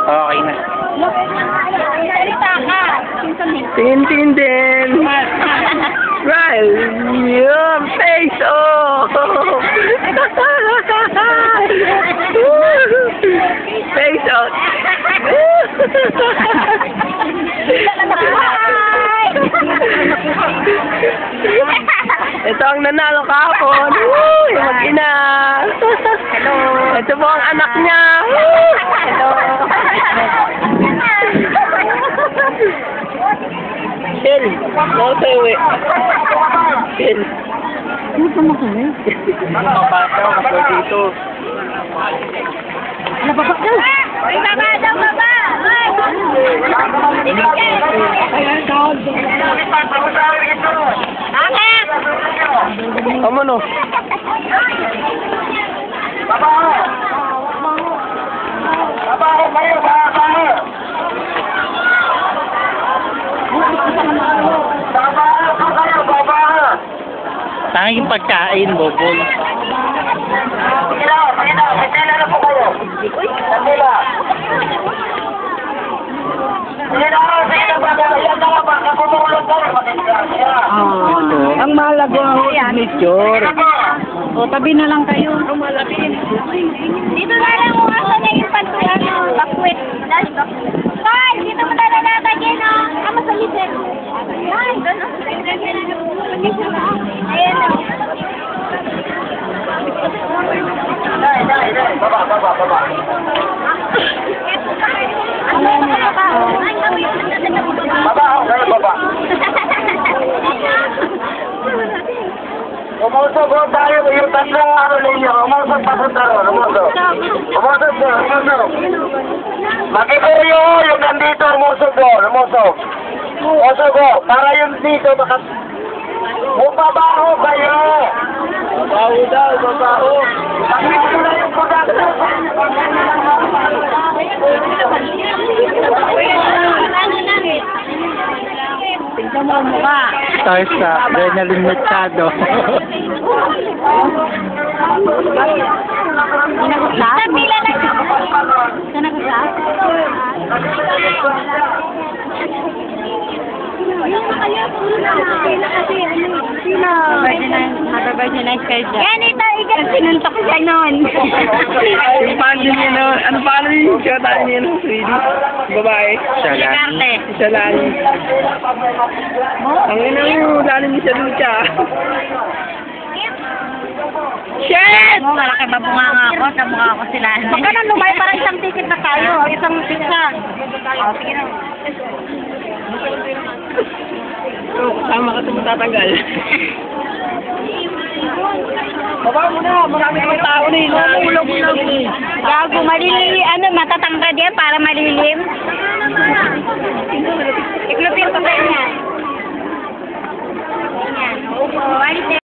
Okay na. Salita ka. Tintin din. Well, yung face off. Face off. Ito ang nanalo kahapon. Yung mag-ina. Hello. Ito po ang anak niya. Hello. Phil, no tayo eh. Phil. Ano pa mo kami? Mapapataw ka po dito. Nababa daw. Ay, baba daw, baba. Bakit? Amo no? Babaho kayo, babaho! Babaho kayo, babaho! Tanging pagkain, bobol. Sila na po kayo. Sila. Sila ba kayo? Yan na ba? Kapumulong kayo. Ang mahalaga ang signature. O, tabi na lang kayo. Dito na lang kung asa na yung bakwit. Tay, dito mo na lalagay no? Kama sa litin. Yan, gano'n. Ayan o. Baba. Babaho kayo, baba. Umusog ko tayo, yung tatlong ano ninyo, umusog papunta ron, umusog. Umusog doon, umusog. Makikuyo, yung nandito, umusog doon, umusog. Umusog ko, para yung dito, baka... Babaho kayo! Babaho daw, babaho. Makikuyo na yung production. Tingnan mo ang mukha. Tayo sa adrenaline machado. Sinagusap? Sinagusap? Mag-virginize kayo dyan. Yan ito, sinuntok siya noon. Yung pandi niya na, ano paano yung kata niya ng 3D? Babae. Karte. Siya lani. Ang ina mo, lani ni siya lucha. Shit! Mo, malaki ba bunganga ako? Sa mukha ko sila. Pag ganun, lumay parang isang ticket na tayo. Isang pizza. Sige na. So, kasama ka sa matatanggal. Baba mo na, marami naman tao na yun. Ulang-ulang. Gago, malili, matatangkad yan para malilim.